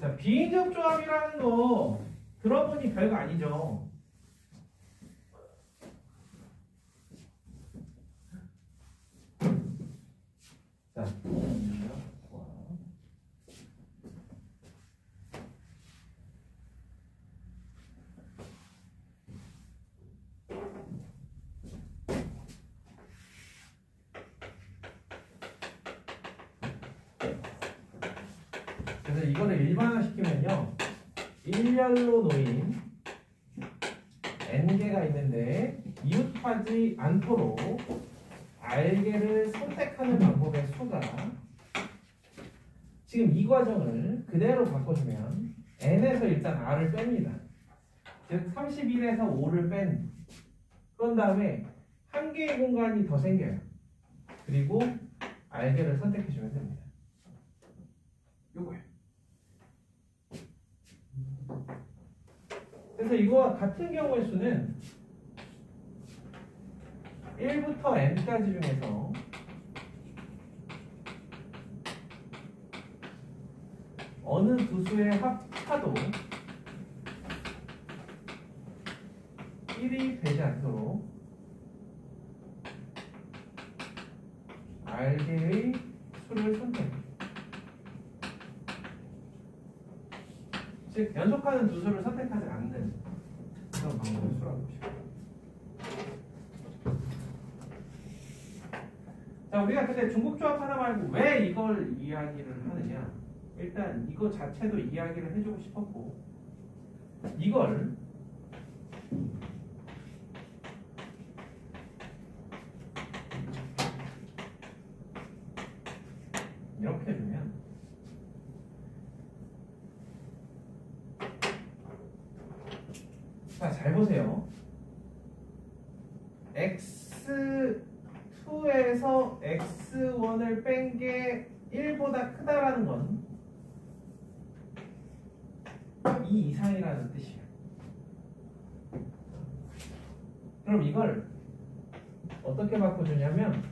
자, 비인접 조합이라는 거 들어보니 별거 아니죠. 자, 그래서 이거를 일반화시키면요, 일렬로 놓인 n개가 있는데 이웃하지 않도록 r개를 선택하는 방법의 수가, 지금 이 과정을 그대로 바꿔주면 n에서 일단 r을 뺍니다. 즉 31에서 5를 뺀, 그런 다음에 한 개의 공간이 더 생겨요. 그리고 r개를 선택해주면 됩니다. 요거예요. 그래서 이거와 같은 경우의 수는 1부터 n까지 중에서 어느 두 수의 합차도 1이 되지 않도록 r개의 수를 선택합니다. 즉 연속하는 두 수를 선택하지 않는 그런 방법의 수라고 보시면 됩니다. 자, 우리가 근데 중국조합 하나 말고 왜 이걸 이야기를 하느냐, 일단 이거 자체도 이야기를 해주고 싶었고, 이걸 이렇게 해주면 자, 잘 보세요. x2에서 x1을 뺀 게 1보다 크다라는 건 2 이상이라는 뜻이에요. 그럼 이걸 어떻게 바꿔주냐면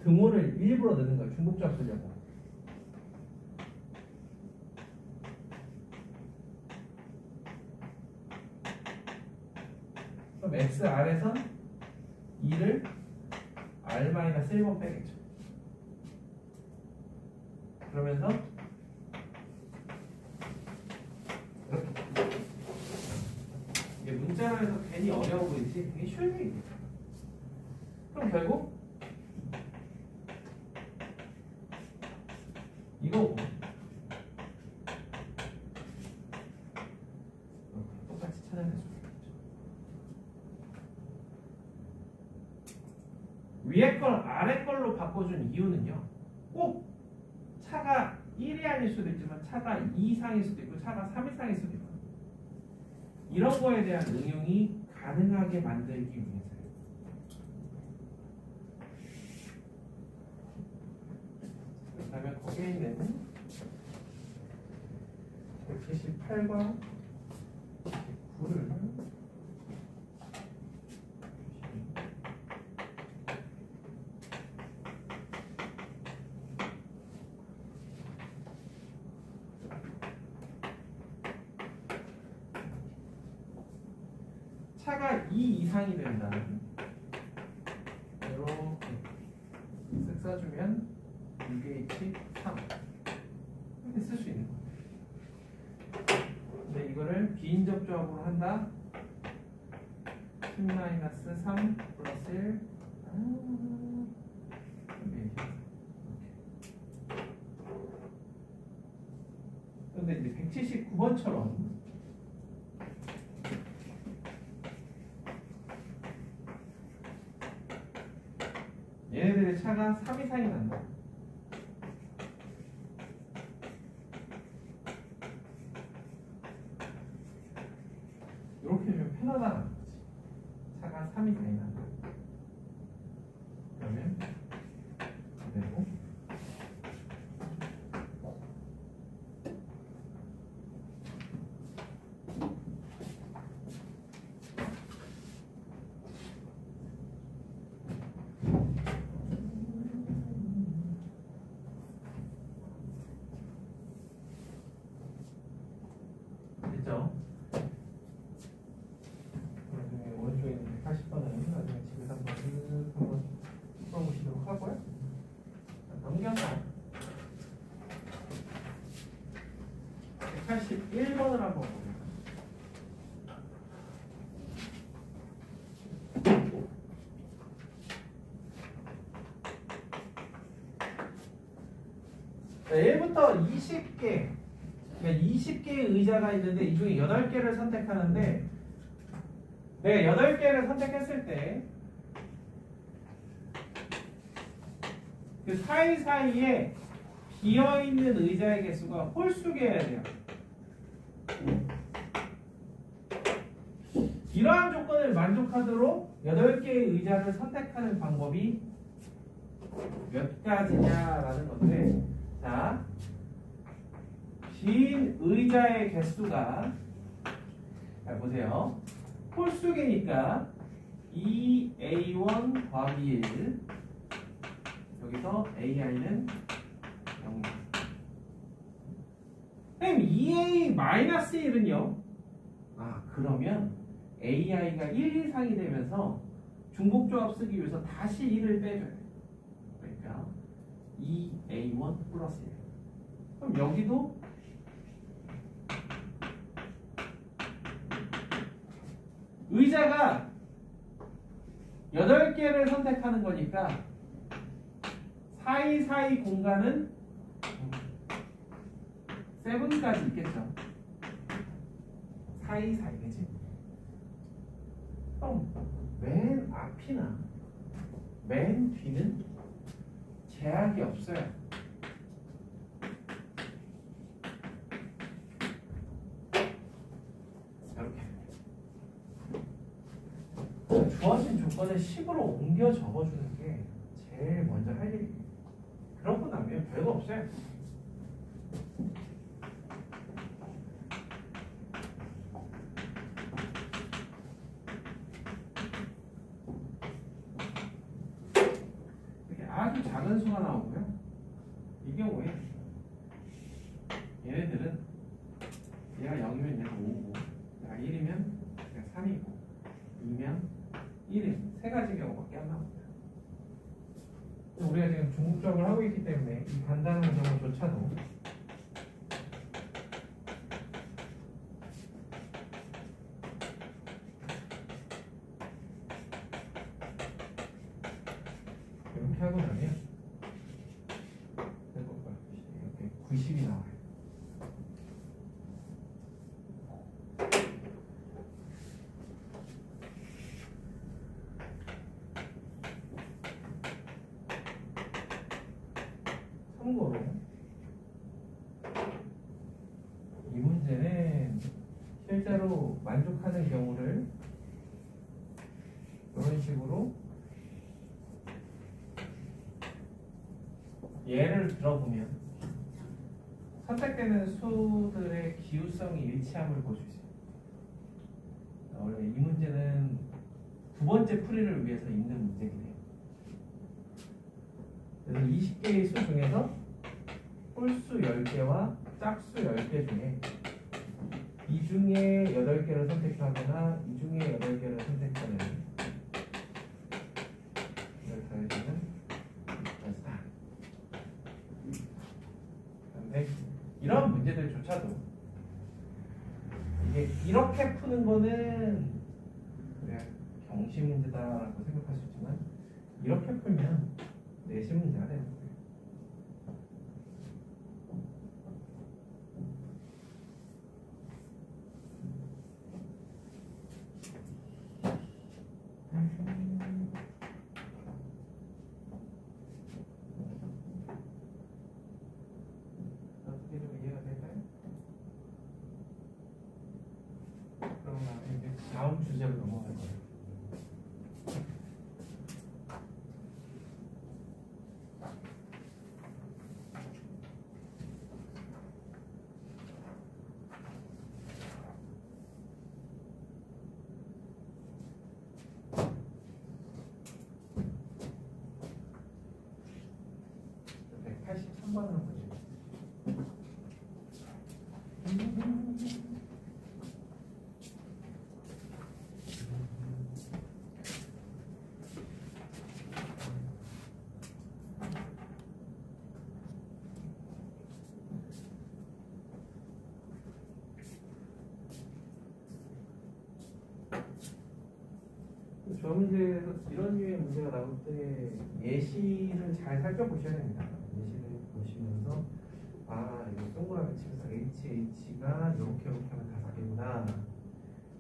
등호를 일부러 넣는 거예요. 중복조합 쓰려고. 그럼 xr에선 2를 r-1번 빼겠죠. 그러면서 이렇게, 이게 문자로 해서 괜히 어려워 보이지 되게 쉬운 얘기입니다. 그럼 결국 이거고 똑같이 찾아낼 수 있겠죠. 위에 걸 아래 걸로 바꿔준 이유는요, 꼭 차가 1이 아닐 수도 있지만 차가 2 이상일 수도 있고 차가 3 이상일 수도 있고, 이런 거에 대한 응용이 가능하게 만들기 위해서요. 그렇다면 거기에 있는 178과 9를 차가 2 이상이 된다는, 이렇게 쓱 써주면 6H3 이렇게 쓸 수 있는 거예요. 근데 이거를 비인접 조합으로 한다. 10-3 플러스 1 그런데 이제 179번처럼 얘네들의 차가 3 이상이 난다. 이렇게 해주면 편하다는 거지. 차가 3 이상이 난다. 그러면 그대로 됐죠? 나중에 오른쪽에 있는 180번은 나중에 집에서 한번 풀어보시도록 하고요. 넘겨서 181번을 한번 보겠습니다. 자, 1부터 20개, 그러니까 20개의 의자가 있는데 이 중에 8개를 선택하는데 내가 8개를 선택했을 때 그 사이사이에 비어있는 의자의 개수가 홀수개여야 돼요. 이러한 조건을 만족하도록 8개의 의자를 선택하는 방법이 몇 가지냐라는 건데, 자, 빈 의자의 개수가, 자, 보세요. 홀수개니까 2A1 더하기 1, 여기서 AI는 0. 선생님, 2A-1은요? 아, 그러면 AI가 1 이상이 되면서 중복조합 쓰기 위해서 다시 1을 빼줘야 돼요. 그러니까 2A1 플러스 1. 그럼 여기도 의자가 8개를 선택하는 거니까 사이사이 공간은 7까지 있겠죠. 사이사이, 그치? 그럼 맨 앞이나 맨 뒤는 제약이 없어요. 이렇게 주어진 조건을 10으로 옮겨 적어주는 게 제일 먼저 할 일이에요. 그러고 나면 별거 없어요. 이렇게 아주 작은 수가 나오고요. 이 경우에 얘네들은 얘가 0이면 얘가 5고 얘가 1이면 얘가 3이고 2면 1인 세 가지 경우밖에 안 나옵니다. 우리가 지금 중국적을 하고 있기 때문에 이 간단한 경우조차도 이렇게 하고 나면 이렇게 90이 나와요. 참고로 이 문제는 실제로 만족하는 경우를 이런 식으로 예를 들어보면 선택되는 수들의 기후성이 일치함을 볼 수 있어요. 원래 이 문제는 두 번째 풀이를 위해서 있는 문제이긴 해요. 그래서 20개의 수 중에서 홀수 10개와 짝수 10개 중에 이 중에 8개를 선택하거나 이 중에 8개를 선택하는 이걸 더해주는 연습. 그런데 이런 문제들조차도 이게 이렇게 푸는 거는 그냥 경시 문제다라고 생각할 수 있지만 이렇게 풀면 내신 문제가 되는 거예요. 어떻게 좀 이해가 될까요? 그럼 나중에 이제 다음 주제로 넘어갈 거예요. 저 문제에서 이런 류의 문제가 나올 때 예시를 잘 살펴보셔야 됩니다. 예시를 보시면서 아 이거 동그라미 치면서 HH가 이렇게 하면 5개구나,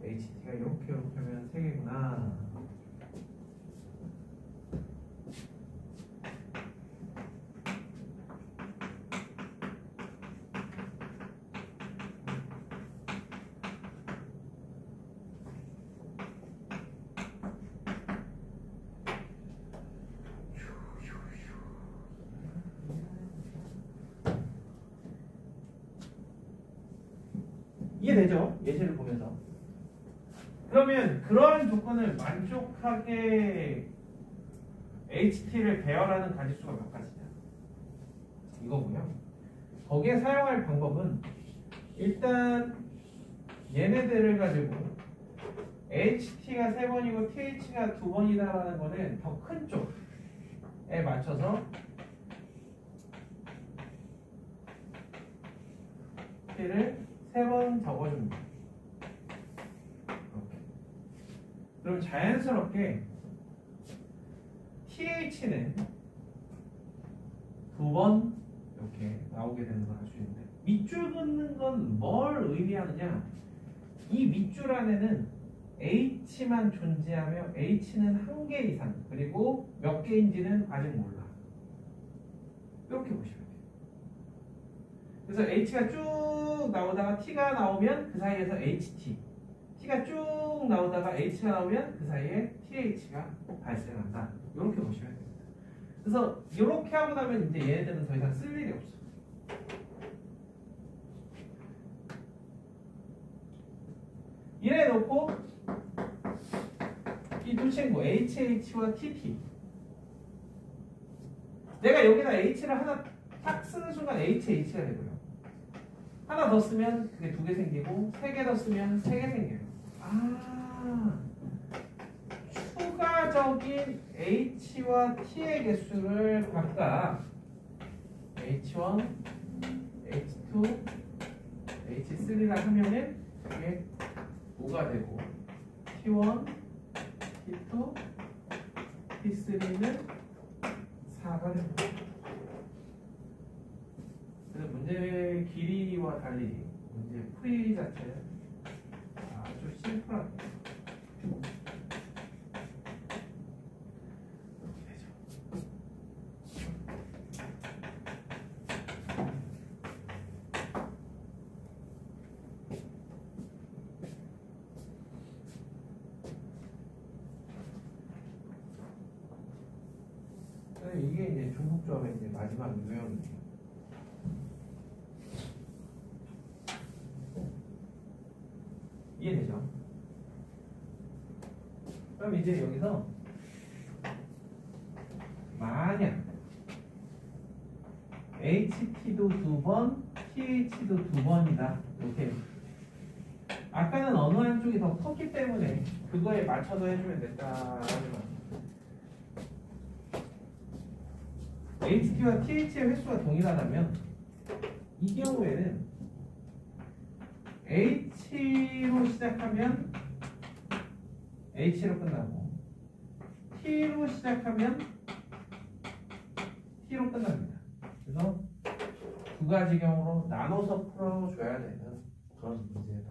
HT가 이렇게 하면 3개구나. 이해되죠? 예시를 보면서. 그러면 그러한 조건을 만족하게 HT를 배열하는 가지수가 몇 가지냐? 이거고요. 거기에 사용할 방법은 일단 얘네들을 가지고 HT가 3번이고 TH가 2번이다라는 거는 더 큰 쪽에 맞춰서 T를 3번 적어줍니다. 이렇게. 그럼 자연스럽게 TH는 2번 이렇게 나오게 되는 걸 알 수 있는데, 밑줄 긋는 건 뭘 의미하느냐? 이 밑줄 안에는 H만 존재하며 H는 1개 이상, 그리고 몇 개인지는 아직 몰라. 이렇게 보시면 돼요. 그래서 H가 쭉 나오다가 T가 나오면 그 사이에서 HT, T가 쭉 나오다가 H가 나오면 그 사이에 TH가 발생한다. 이렇게 보시면 됩니다. 그래서 이렇게 하고 나면 이제 얘네들은 더 이상 쓸 일이 없어. 이래 놓고 이 두 친구 HH와 TT, 내가 여기다 H를 하나 딱 쓰는 순간 HH가 되고요. 하나 더 쓰면 그게 2개 생기고, 3개 더 쓰면 3개 생겨요. 아, 추가적인 H와 T의 개수를 각각 H1, H2, H3라 하면은 이게 5가 되고, T1, T2, T3는 4가 됩니다. 그래서 문제의 길이와 달리 문제 풀이 자체는 아주 심플합니다. 이렇게 되죠. 이게 이제 중복조합의 이제 마지막 유형이에요. 이해되죠? 그럼 이제 여기서 만약 HT도 2번, TH도 2번이다. 이렇게. 아까는 어느 한쪽이 더 컸기 때문에 그거에 맞춰서 해주면 됐다. 하지만 HT와 TH의 횟수가 동일하다면 이 경우에는 H로 시작하면 H로 끝나고, T로 시작하면 T로 끝납니다. 그래서 2가지경으로 나눠서 풀어줘야 되는 그런 문제다.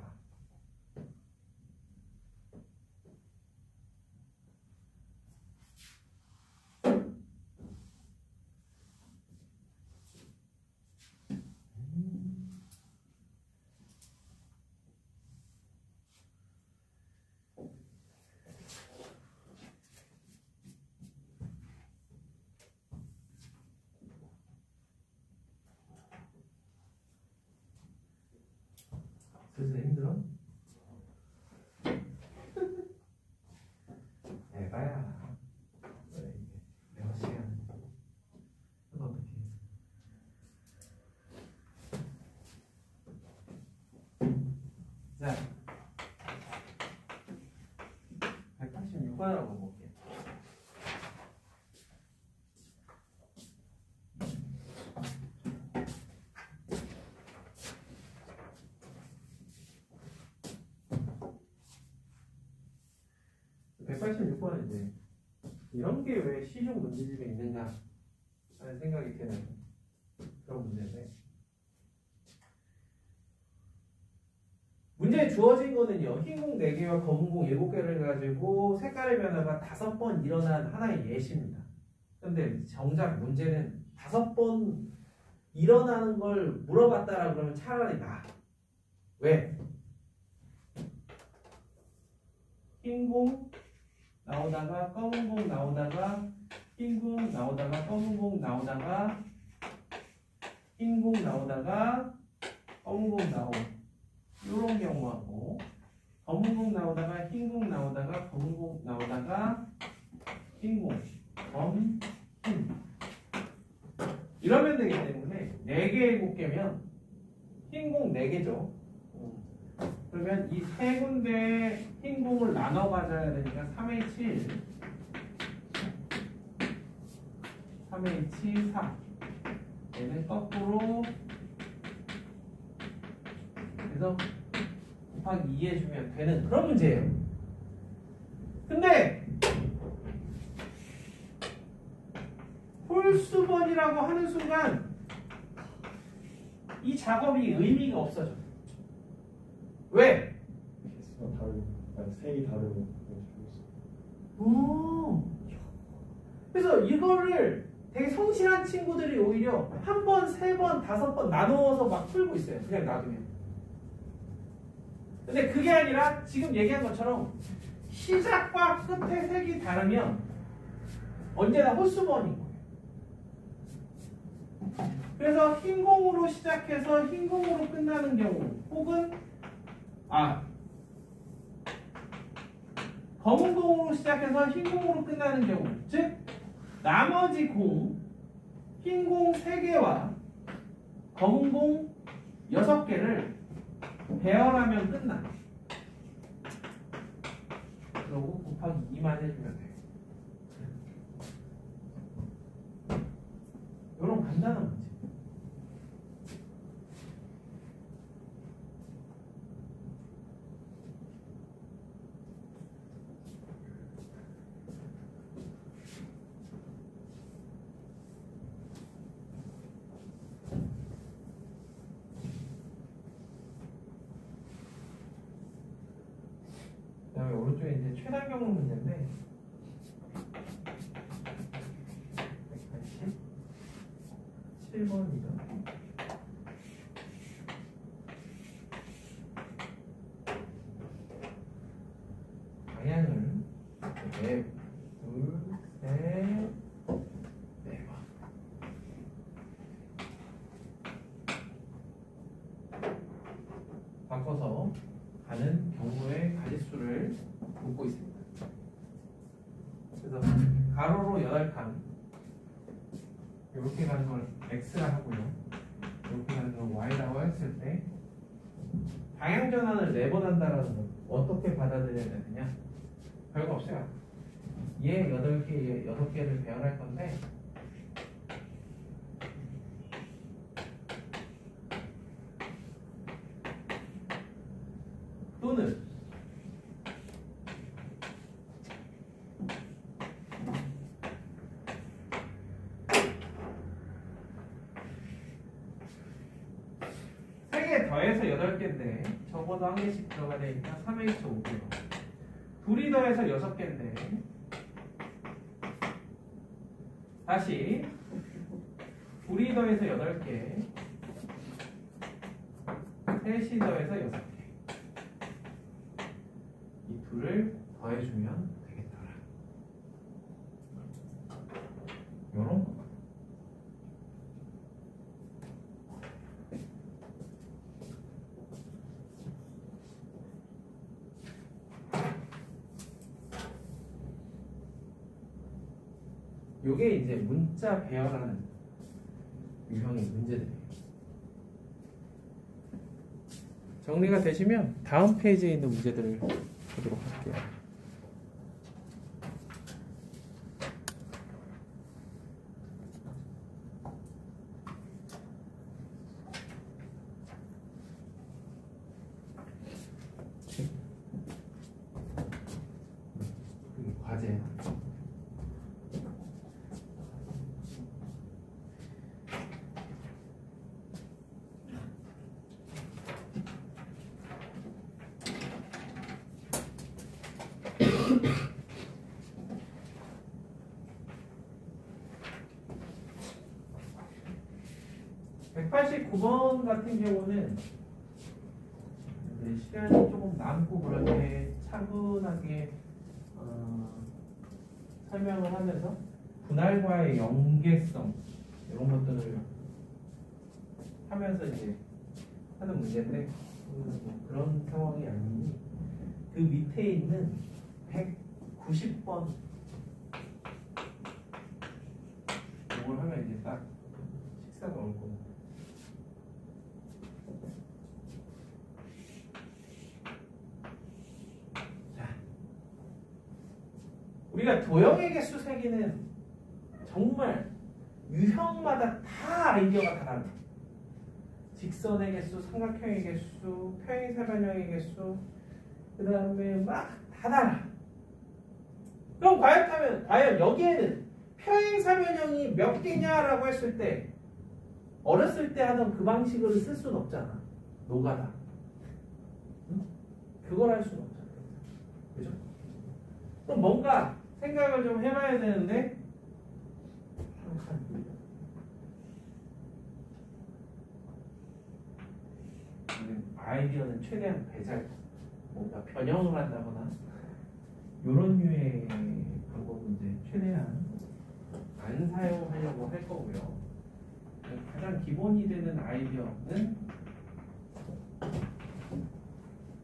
그래서 힘들어? 에바야. 왜 이게 내가 시간 이거 어떻게 자 186번이라고 볼게요. 186번은 이제 이런 게 왜 시중 문제집에 있는가 하는 생각이 드는 그런 문제인데, 문제에 주어진 거는요, 흰 공 4개와 검은 공 7개를 가지고 색깔의 변화가 5번 일어난 하나의 예시입니다. 근데 정작 문제는 5번 일어나는 걸 물어봤다라 그러면 차라리 나. 왜? 흰 공 나오다가 검은 공 나오다가 흰 공 나오다가 검은 공 나오다가 흰 공 나오다가 검은 공 나오고 이런 경우하고, 검은 공 나오다가 흰 공 나오다가 검은 공 나오다가 흰 공, 검, 흰 이러면 되기 때문에 4개의 곱개면 흰 공 4개죠. 그러면 이 세 군데 흰 공을 나눠 가져야 되니까 3의 7, 3H 4. 얘는 거꾸로 그래서 곱하기 2 해주면 되는 그런 문제예요. 근데 홀수번이라고 하는 순간 이 작업이 의미가 없어져. 왜? 개수가 다르고, 아니 색이 다르고. 그래서 이거를 되게 성실한 친구들이 오히려 한 번, 3번, 5번 나누어서 막 풀고 있어요. 그냥 놔두면. 근데 그게 아니라 지금 얘기한 것처럼 시작과 끝의 색이 다르면 언제나 홀수번인 거예요. 그래서 흰 공으로 시작해서 흰 공으로 끝나는 경우, 혹은 검은 공으로 시작해서 흰 공으로 끝나는 경우, 즉 나머지 공, 흰 공 3개와 검은 공 6개를 배열하면 끝나. 그러고 곱하기 2만 해주면 돼요. 이런 간단한 문제. 그다음에 오른쪽에 이제 최단 경우 문제인데 187번이죠. 방향을 1, 2, 3, 4번. 바꿔서 가는 경우의 가짓수를 묻고 있습니다. 그래서 가로로 8칸, 이렇게 가는 걸 x라 하고요, 이렇게 가는 걸 y라고 했을 때 방향 전환을 4번 한다라는 건 어떻게 받아들여야 되느냐? 별거 없어요. 얘 8개, 얘 6개를 배열할 건데, 또는 세 개 더해서 8개인데 적어도 한 개씩 들어가야 되니까 3H 5개요. 둘이 더해서 6개인데 다시 둘이 더해서 8개, 셋이 더해서 6개. 이 둘을 더해주면 되겠더라. 요런 거. 요게 이제 문자 배열하는 유형의 문제들이에요. 정리가 되시면 다음 페이지에 있는 문제들을 보도록 할게요. 189번 같은 경우는 시간이 조금 남고 그럴 때 차분하게 설명을 하면서 분할과의 연계성 이런 것들을 하면서 이제 하는 문제인데 뭐 그런 상황이 아니니 그 밑에 있는 190번 이걸 하면 이제 딱 식사가 올 거고. 자, 우리가 도형의 개수 세기는 정말 유형마다 다 아이디어가 다 달라. 직선의 개수, 삼각형의 개수, 평행사변형의 개수, 그 다음에 막 다 달라. 그럼 과연 여기에는 평행사변형이 몇 개냐라고 했을 때 어렸을 때 하던 그 방식으로 쓸 수는 없잖아. 노가다. 응? 그걸 할 수는 없잖아. 그죠? 그럼 뭔가 생각을 좀 해봐야 되는데 아이디어는 최대한 배잘 뭔가 변형을 한다거나 이런 류의 방법은 이제 최대한 안 사용하려고 할 거고요. 가장 기본이 되는 아이디어는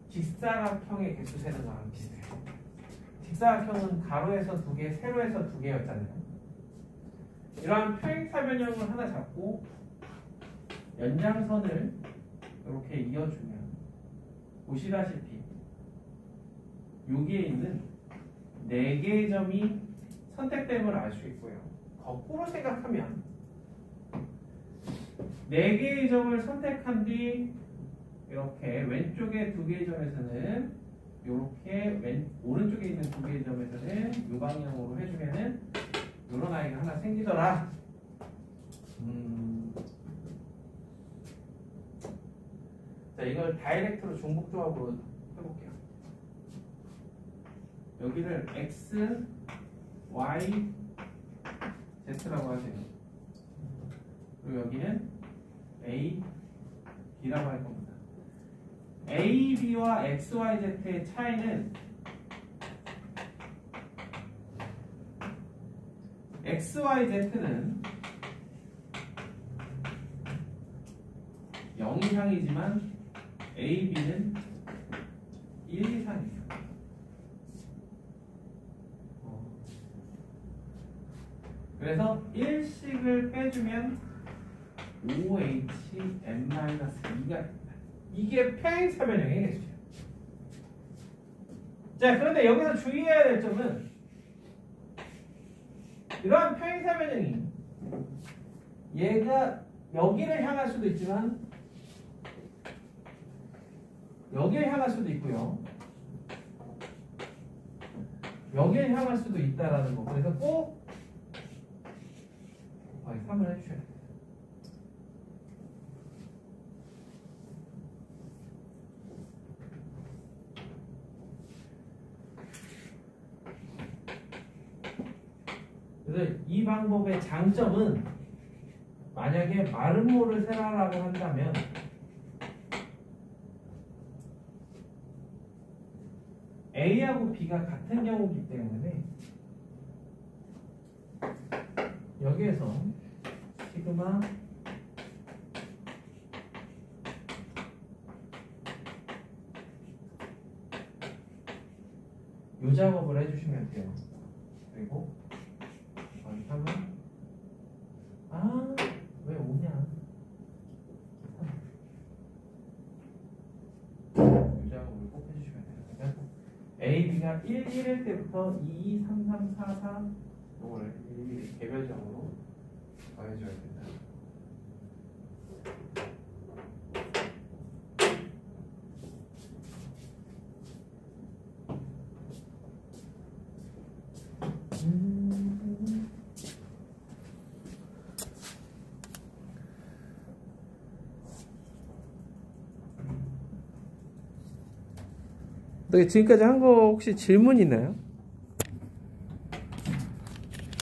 직사각형의 개수 세는 거랑 비슷해요. 직사각형은 가로에서 2개, 세로에서 2개였잖아요. 이러한 평행사변형을 하나 잡고 연장선을 이렇게 이어주면 보시다시피 여기에 있는 4개의 점이 선택됨을 알 수 있고요. 거꾸로 생각하면 4개의 점을 선택한 뒤 이렇게 왼쪽에 2개의 점에서는 이렇게 오른쪽에 있는 2개의 점에서는 이 방향으로 해주면은 이런 아이가 하나 생기더라. 자, 이걸 다이렉트로 중복조합으로 해볼게요. 여기를 x, y, z라고 하세요. 그리고 여기는 a, b라고 할 겁니다. a, b와 x, y, z의 차이는 x, y, z는 0 이상이지만 a, b는 1 이상이에요. 그래서 1씩을 빼주면 OHn-2가 됩니다. 이게 평행사변형의 개수예요. 자, 그런데 여기서 주의해야 될 점은 이러한 평행사변형이 얘가 여기를 향할 수도 있지만 여기를 향할 수도 있고요. 여기를 향할 수도 있다라는 거. 그래서 꼭 3을 해주셔야 돼요. 그래서 이 방법의 장점은 만약에 마름모를 세라라고 한다면 A하고 B가 같은 경우이기 때문에 여기에서 시그마 요 작업을 해주시면 돼요. 그리고 하면 왜 오냐? 요 작업을 꼭 해주시면 돼요. 그러니까 A, B가 1, 1일 때부터 2, 2, 3, 3, 4, 4 요거를 일일이 개별적으로 더해줘야 된다. 지금까지 한 거 혹시 질문 있나요?